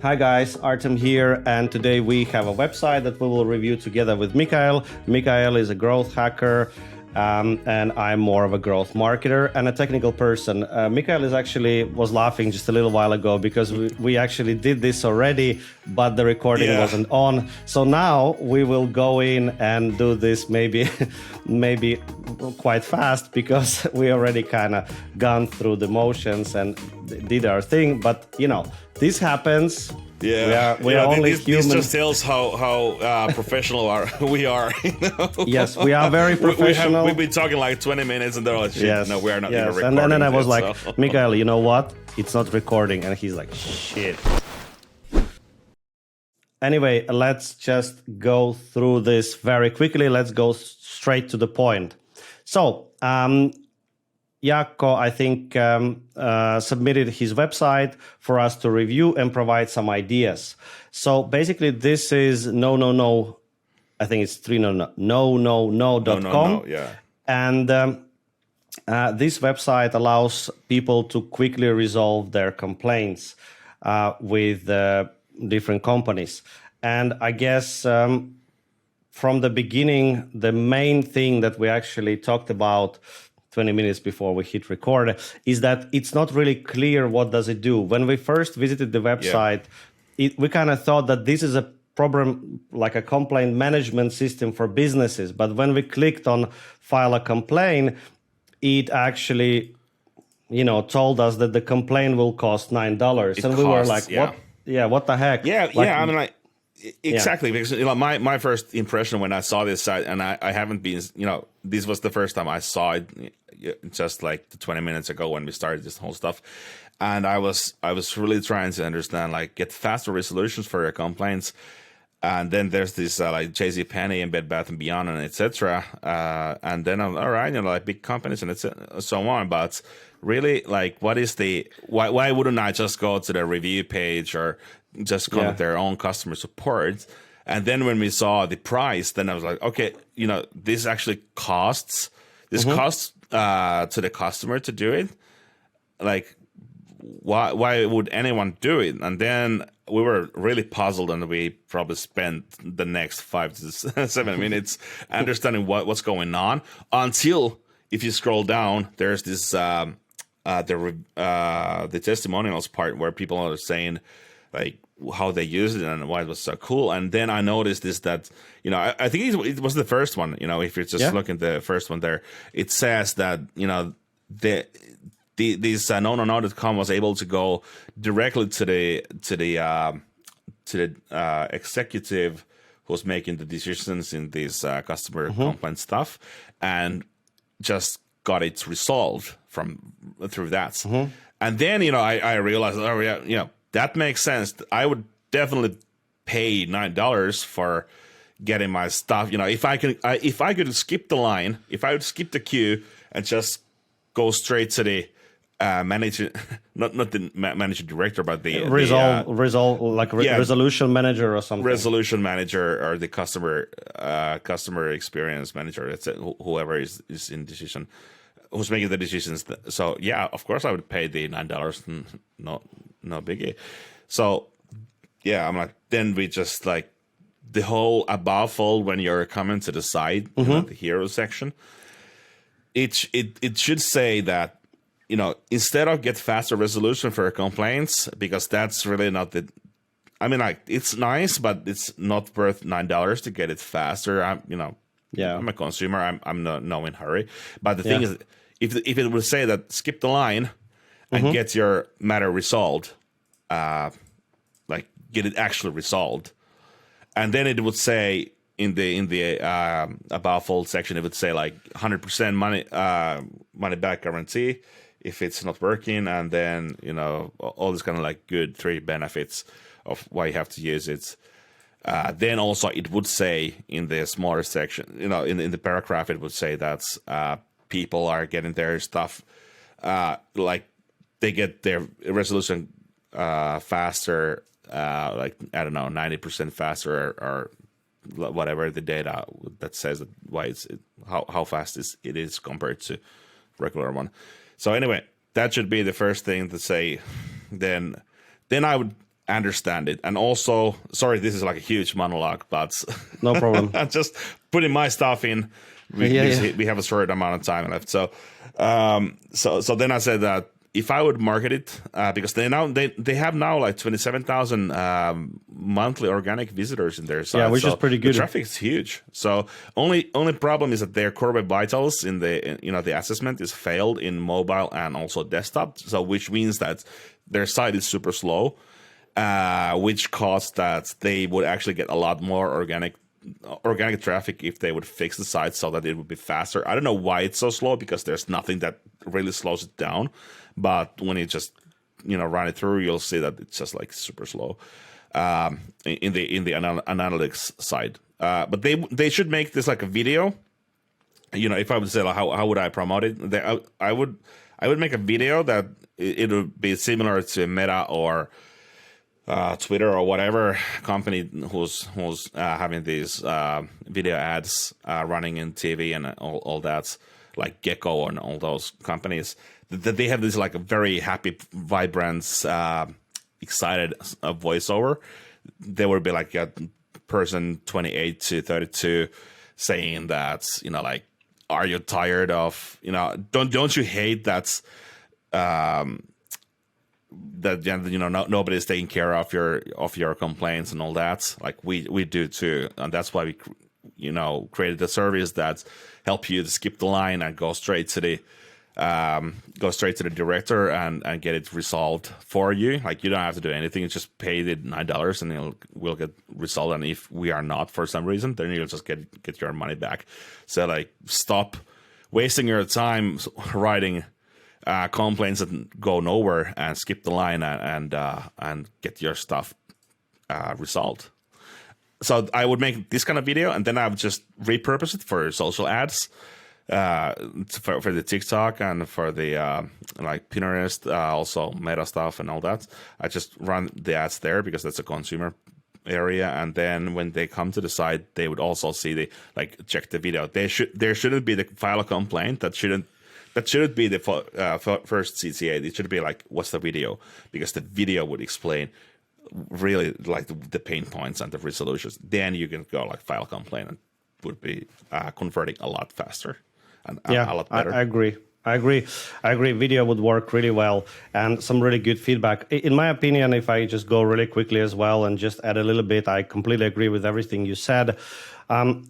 Hi guys, Artem here, and today we have a website that we will review together with Mikael. Mikael is a growth hacker, and I'm more of a growth marketer and a technical person. Mikael was laughing just a little while ago because we actually did this already, but the recording wasn't on. So now we will go in and do this maybe quite fast because we already kind of gone through the motions and did our thing. But this happens. Yeah, we are only human. This just tells how professional we are. Yes, we are very professional. We've been talking like 20 minutes, and they're like, shit, yes, no, we are not yes. even recording. And then I was yet, like, so. Mikael, you know what? It's not recording, and he's like, shit. Anyway, let's just go through this very quickly. Let's go straight to the point. So, Jaakko, I think, submitted his website for us to review and provide some ideas. So basically, this is no. I think it's no.com. Yeah. And this website allows people to quickly resolve their complaints with different companies. And I guess from the beginning, the main thing that we actually talked about 20 minutes before we hit record is that it's not really clear what does it do. When we first visited the website, we kind of thought that this is a problem, like a complaint management system for businesses. But when we clicked on file a complaint, it actually, told us that the complaint will cost $9. And we were like, what? Yeah, what the heck? Yeah, I mean, exactly, because my first impression when I saw this site, and I haven't been, this was the first time I saw it, just like 20 minutes ago when we started this whole stuff, and I was really trying to understand, like, get faster resolutions for your complaints, and then there's this like JC Penney and Bed Bath and Beyond and etc. And then I'm all right, like big companies and so on, but really, like, what is why wouldn't I just go to the review page or just contact their own customer support? And then when we saw the price, then I was like, okay, this actually costs. This costs to the customer to do it. Like, why would anyone do it? And then we were really puzzled, and we probably spent the next 5 to 7 minutes understanding what's going on. Until, if you scroll down, there's this the testimonials part where people are saying, like, how they used it and why it was so cool. And then I noticed this, that, I think it was the first one, if you're just looking at the first one there, it says that, this no.com was able to go directly to the executive who's making the decisions in this customer complaint stuff, and just got it resolved through that. And then, I realized, that makes sense. I would definitely pay $9 for getting my stuff. If I could skip the line, if I would skip the queue and just go straight to the manager, not the manager director, but the resolution manager or something. Resolution manager or the customer experience manager. That's it, whoever is in decision, who's making the decisions. So yeah, of course I would pay the $9. No biggie. So yeah, I'm like, then we just like the whole above fold when you're coming to the site, the hero section. It should say that, instead of get faster resolution for complaints, because that's really not the. I mean, like, it's nice, but it's not worth $9 to get it faster. I'm a consumer. I'm no in hurry. But the thing is, if it would say that skip the line and get your matter resolved, like get it actually resolved, and then it would say in the about fold section, it would say like 100% money back guarantee if it's not working, and then all this kind of like good 3 benefits of why you have to use it. Then also it would say in the smaller section, in the paragraph, it would say that people are getting their stuff, like they get their resolution faster, like, I don't know, 90% faster or whatever the data that says that why how fast it is compared to regular one. So anyway, that should be the first thing to say. Then I would understand it. And also, sorry, this is like a huge monologue, but No problem. I'm just putting my stuff in. We have a short amount of time left. So then I said that if I would market it, because they have now like 27,000 monthly organic visitors in their site. Yeah, which is pretty good. The traffic is huge. So only problem is that their core web vitals in the assessment is failed in mobile and also desktop. So which means that their site is super slow, which caused that they would actually get a lot more organic traffic if they would fix the site so that it would be faster. I don't know why it's so slow, because there's nothing that really slows it down. But when you just run it through, you'll see that it's just like super slow in the analytics side. But they should make this like a video. If I would say like, how would I promote it? I would make a video that it would be similar to Meta or Twitter or whatever company who's having these video ads running in TV and all that, like Gecko and all those companies, that they have this like a very happy, vibrant, excited voiceover. There would be like a person 28 to 32 saying that, like, are you tired of, don't you hate that nobody's taking care of your complaints and all that? Like we do too, and that's why we created a service that help you to skip the line and go straight to the director and get it resolved for you. Like you don't have to do anything; you just pay the $9 and we'll get resolved. And if we are not for some reason, then you'll just get your money back. So like stop wasting your time writing complaints that go nowhere and skip the line and get your stuff resolved. So I would make this kind of video, and then I would just repurpose it for social ads, for the TikTok and for the like Pinterest, also Meta stuff and all that. I just run the ads there because that's a consumer area, and then when they come to the site, they would also see check the video. There shouldn't be the file a complaint. That shouldn't be the first CTA. It should be like, what's the video? Because the video would explain really like the pain points and the resolutions. Then you can go like file a complaint, and would be converting a lot faster and a lot better. I agree. Video would work really well, and some really good feedback. In my opinion, if I just go really quickly as well and just add a little bit, I completely agree with everything you said. I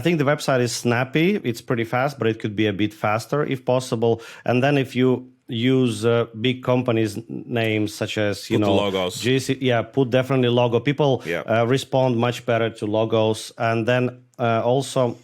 think the website is snappy. It's pretty fast, but it could be a bit faster if possible. And then if you use big companies' names such as put the logos. GC, put definitely logo. People respond much better to logos, and then also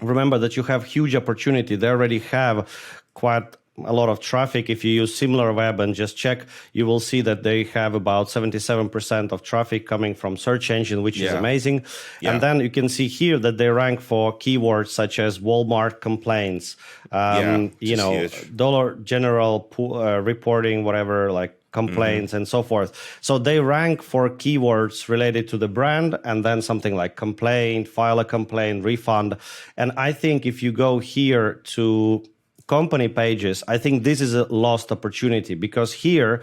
remember that you have huge opportunity. They already have quite a lot of traffic. If you use SimilarWeb and just check, you will see that they have about 77% of traffic coming from search engine, which is amazing. Yeah. And then you can see here that they rank for keywords such as Walmart complaints, Dollar General reporting, whatever, like complaints and so forth. So they rank for keywords related to the brand, and then something like complaint, file a complaint, refund. And I think if you go here to company pages, I think this is a lost opportunity, because here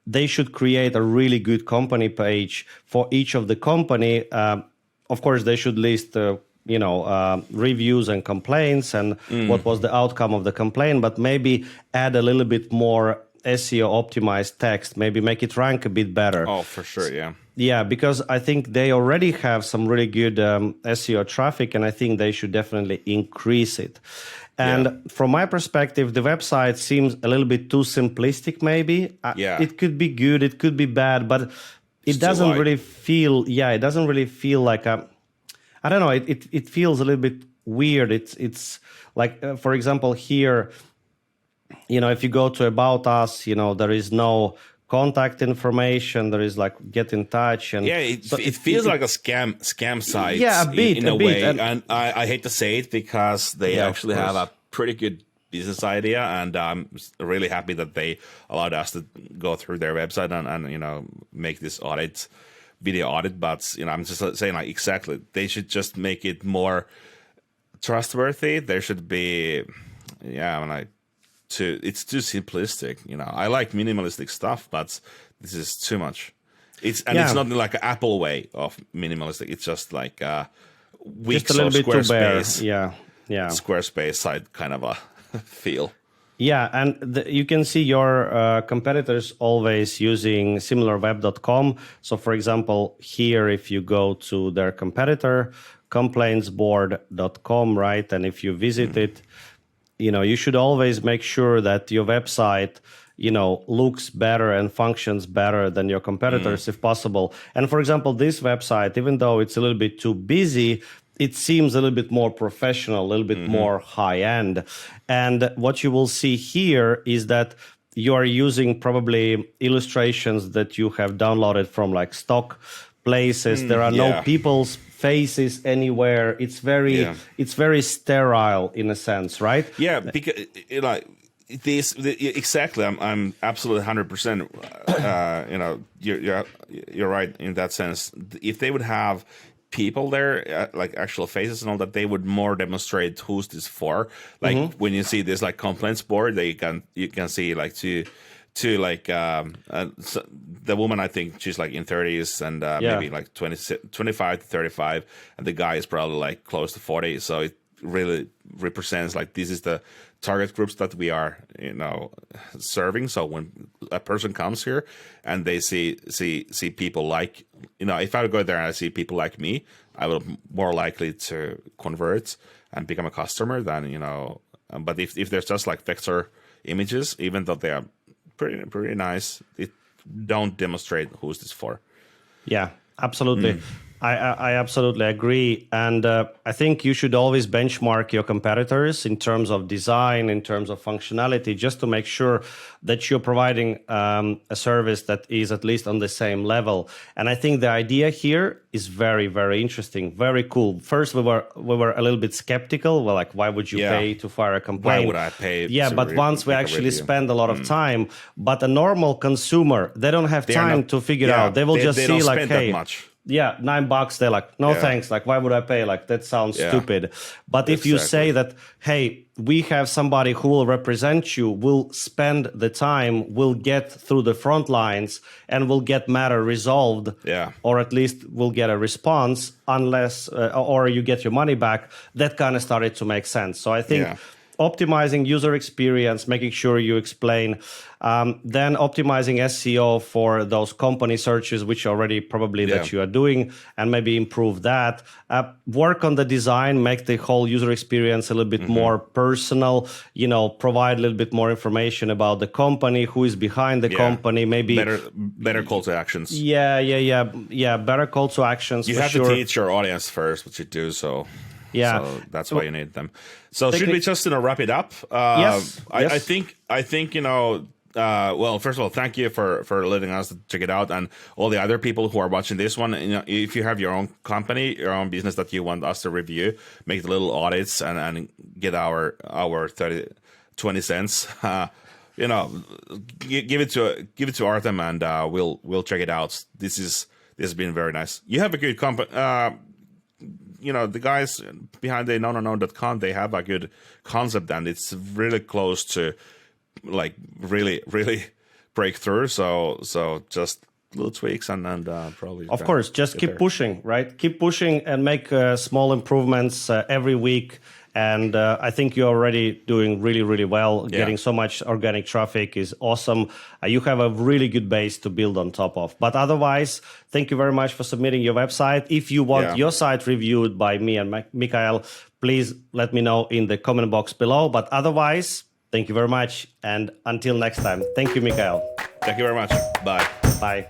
they should create a really good company page for each of the company. Of course, they should list reviews and complaints and what was the outcome of the complaint, but maybe add a little bit more SEO optimized text, maybe make it rank a bit better. Oh, for sure, yeah. Yeah, because I think they already have some really good SEO traffic, and I think they should definitely increase it. And from my perspective, the website seems a little bit too simplistic, maybe. It could be good, it could be bad, but it doesn't really feel, it doesn't really feel like I don't know, it feels a little bit weird. It's like, for example, here, if you go to About Us, there is no contact information. There is like get in touch, and it feels like a scam site. Yeah, a bit in a way. And I hate to say it, because they actually have a pretty good business idea, and I'm really happy that they allowed us to go through their website and make this video audit. But I'm just saying, like, exactly, they should just make it more trustworthy. There should be, it's too simplistic. I like minimalistic stuff, but this is too much. It's not like an Apple way of minimalistic. It's just like just a little bit too bare. Squarespace. Yeah. Squarespace side kind of a feel. Yeah, and you can see your competitors always using similarweb.com. So, for example, here, if you go to their competitor, complaintsboard.com, right? And if you visit it, you should always make sure that your website, looks better and functions better than your competitors if possible. And for example, this website, even though it's a little bit too busy, it seems a little bit more professional, a little bit more high end. And what you will see here is that you are using probably illustrations that you have downloaded from like stock places. There are no people's faces anywhere. It's very sterile in a sense, right? Yeah, because exactly. I'm absolutely 100%. You're right in that sense. If they would have people there, like actual faces and all that, they would more demonstrate who's this for. Like when you see this like complaints board, you can see like to like so the woman, I think she's like in 30s and maybe like 25 to 35, and the guy is probably like close to 40. So it really represents like this is the target groups that we are serving. So when a person comes here and they see people like, if I go there and I see people like me, I will more likely to convert and become a customer than but if there's just like vector images, even though they are pretty nice, it don't demonstrate who's this for. Yeah, absolutely. I absolutely agree. And I think you should always benchmark your competitors in terms of design, in terms of functionality, just to make sure that you're providing a service that is at least on the same level. And I think the idea here is very, very interesting, very cool. First, we were a little bit skeptical. Well, like, why would you pay to fire a complaint? Why would I pay? Yeah, but once we actually spend a lot of time, but a normal consumer, they don't have time to figure out. They will just see like, hey, yeah, $9. They're like, no, thanks. Like, why would I pay? Like, that sounds stupid. But if you say that, hey, we have somebody who will represent you, will spend the time, will get through the front lines, and will get matter resolved, or at least will get a response, unless, or you get your money back, that kind of started to make sense. So I think optimizing user experience, making sure you explain, then optimizing SEO for those company searches, which already probably that you are doing, and maybe improve that. Work on the design, make the whole user experience a little bit more personal, provide a little bit more information about the company, who is behind the company, maybe better call to actions. Yeah, better call to actions. You have to teach your audience first what you do, so that's why you need them. So should we just wrap it up? Yes. I think well, first of all, thank you for letting us check it out, and all the other people who are watching this one. If you have your own company, your own business that you want us to review, make the little audits and get our 20 cents. Give it to Artem, and we'll check it out. This has been very nice. You have a good company. The guys behind the no.com, they have a good concept, and it's really close to like really, really breakthrough. So just little tweaks and probably. Of course, just keep pushing, right? Keep pushing and make small improvements every week. And I think you're already doing really, really well. Getting so much organic traffic is awesome. You have a really good base to build on top of. But otherwise, thank you very much for submitting your website. If you want your site reviewed by me and Mikael, please let me know in the comment box below. But otherwise, thank you very much. And until next time, thank you, Mikael. Thank you very much. Bye. Bye.